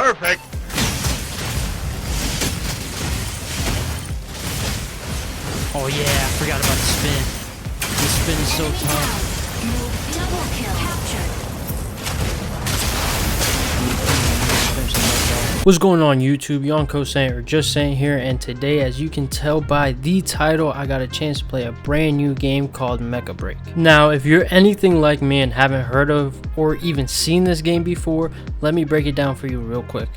perfect. Oh yeah, I forgot about the spin. The spin is so tough. Double kill. Captured. What's going on YouTube? Yonko Saint or Just Saint here, and today, as you can tell by the title, I got a chance to play a brand new game called Mecha Break. Now, if you're anything like me and haven't heard of or even seen this game before, let me break it down for you real quick.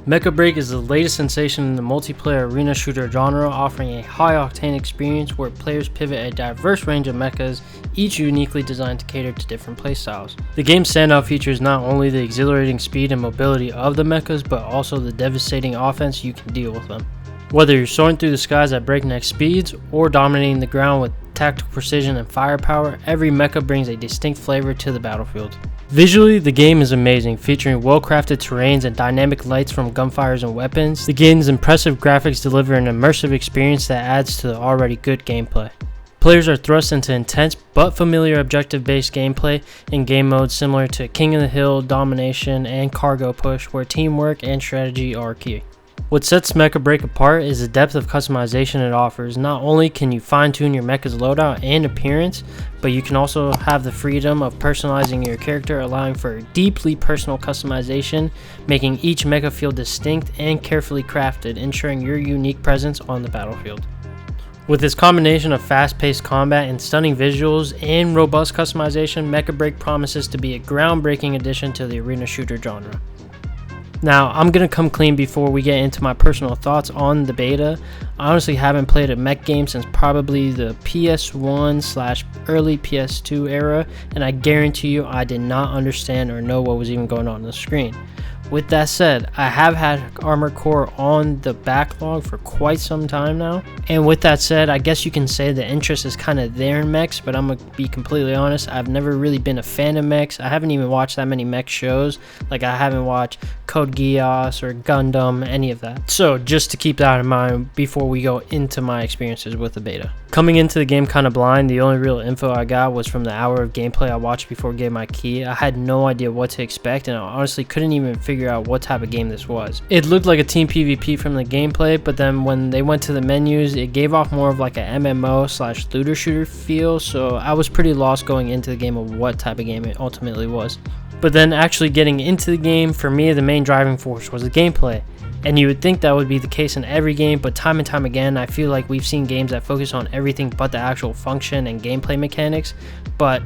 Mecha Break is the latest sensation in the multiplayer arena shooter genre, offering a high-octane experience where players pivot a diverse range of mechas, each uniquely designed to cater to different playstyles. The game's standout feature is not only the exhilarating speed and mobility of the mechas, but also the devastating offense you can deal with them. Whether you're soaring through the skies at breakneck speeds or dominating the ground with tactical precision and firepower, every mecha brings a distinct flavor to the battlefield. Visually, the game is amazing, featuring well-crafted terrains and dynamic lights from gunfires and weapons. The game's impressive graphics deliver an immersive experience that adds to the already good gameplay. Players are thrust into intense but familiar objective-based gameplay in game modes similar to King of the Hill, Domination, and Cargo Push, where teamwork and strategy are key. What sets Mecha Break apart is the depth of customization it offers. Not only can you fine-tune your mecha's loadout and appearance, but you can also have the freedom of personalizing your character, allowing for deeply personal customization, making each mecha feel distinct and carefully crafted, ensuring your unique presence on the battlefield. With its combination of fast-paced combat and stunning visuals and robust customization, Mecha Break promises to be a groundbreaking addition to the arena shooter genre. Now, I'm going to come clean before we get into my personal thoughts on the beta. I honestly haven't played a mech game since probably the PS1/early PS2 era, and I guarantee you I did not understand or know what was even going on the screen. With that said, I have had Armored Core on the backlog for quite some time now, and with that said, I guess you can say the interest is kind of there in mechs, but I'm going to be completely honest, I've never really been a fan of mechs. I haven't even watched that many mech shows, like I haven't watched Code Geass or Gundam, any of that. So just to keep that in mind before we go into my experiences with the beta. Coming into the game kind of blind, the only real info I got was from the hour of gameplay I watched before getting my key. I had no idea what to expect, and I honestly couldn't even figure out what type of game this was. It looked like a team PvP from the gameplay, but then when they went to the menus, it gave off more of like a MMO/looter shooter feel, so I was pretty lost going into the game of what type of game it ultimately was. But then actually getting into the game, for me the main driving force was the gameplay. And you would think that would be the case in every game, but time and time again, I feel like we've seen games that focus on everything but the actual function and gameplay mechanics. But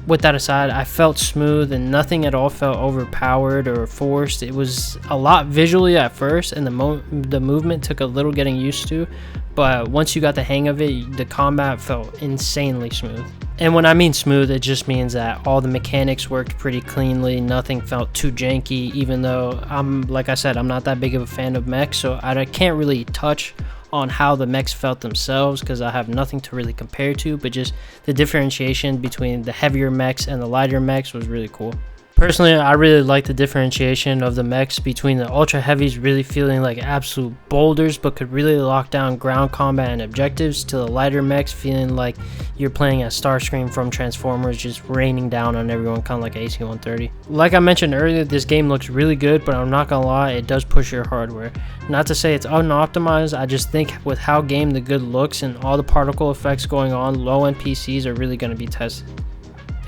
with that aside, I felt smooth and nothing at all felt overpowered or forced. It was a lot visually at first, and the movement took a little getting used to, but once you got the hang of it, the combat felt insanely smooth. And when I mean smooth, it just means that all the mechanics worked pretty cleanly, nothing felt too janky, even though like I said, I'm not that big of a fan of mechs, so I can't really touch on how the mechs felt themselves because I have nothing to really compare to, but just the differentiation between the heavier mechs and the lighter mechs was really cool. Personally, I really like the differentiation of the mechs between the ultra heavies really feeling like absolute boulders but could really lock down ground combat and objectives, to the lighter mechs feeling like you're playing as Starscream from Transformers, just raining down on everyone, kind of like AC-130. Like I mentioned earlier, this game looks really good, but I'm not gonna lie, it does push your hardware. Not to say it's unoptimized, I just think with how game the good looks and all the particle effects going on, low-end PCs are really going to be tested.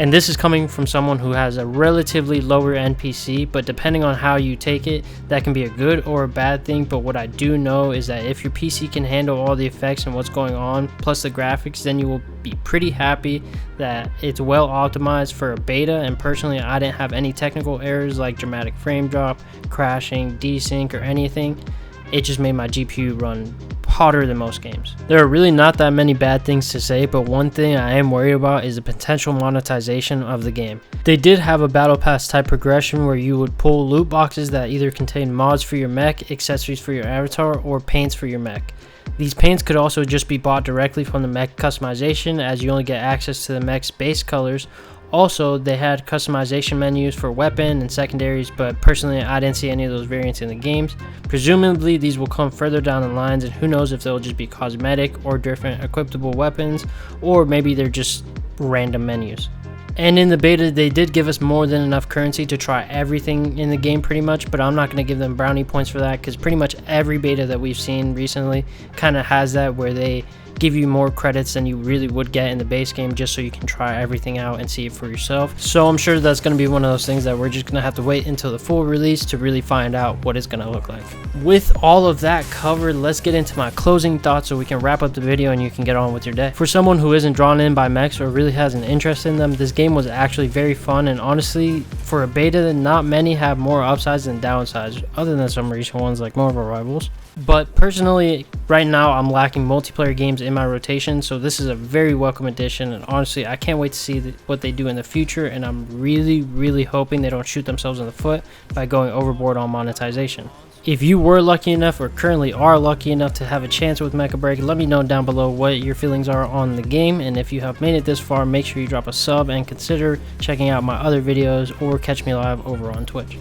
And this is coming from someone who has a relatively lower end PC, but depending on how you take it, that can be a good or a bad thing. But what I do know is that if your PC can handle all the effects and what's going on, plus the graphics, then you will be pretty happy that it's well optimized for a beta. And personally, I didn't have any technical errors like dramatic frame drop, crashing, desync, or anything. It just made my GPU run hotter than most games. There are really not that many bad things to say, but one thing I am worried about is the potential monetization of the game. They did have a battle pass type progression where you would pull loot boxes that either contain mods for your mech, accessories for your avatar, or paints for your mech. These paints could also just be bought directly from the mech customization, as you only get access to the mech's base colors. Also, they had customization menus for weapon and secondaries, but personally I didn't see any of those variants in the games. Presumably these will come further down the lines, and who knows if they'll just be cosmetic or different equipable weapons, or maybe they're just random menus. And in the beta, they did give us more than enough currency to try everything in the game pretty much, but I'm not going to give them brownie points for that because pretty much every beta that we've seen recently kind of has that, where they give you more credits than you really would get in the base game just so you can try everything out and see it for yourself. So I'm sure that's going to be one of those things that we're just going to have to wait until the full release to really find out what it's going to look like. With all of that covered, let's get into my closing thoughts so we can wrap up the video and you can get on with your day. For someone who isn't drawn in by mechs or really has an interest in them, this game was actually very fun, and honestly, for a beta, not many have more upsides than downsides, other than some recent ones like Marvel Rivals. But personally, right now, I'm lacking multiplayer games in my rotation, so this is a very welcome addition, and honestly, I can't wait to see what they do in the future, and I'm really hoping they don't shoot themselves in the foot by going overboard on monetization. If you were lucky enough or currently are lucky enough to have a chance with Mecha Break, let me know down below what your feelings are on the game, and if you have made it this far, make sure you drop a sub and consider checking out my other videos or catch me live over on Twitch.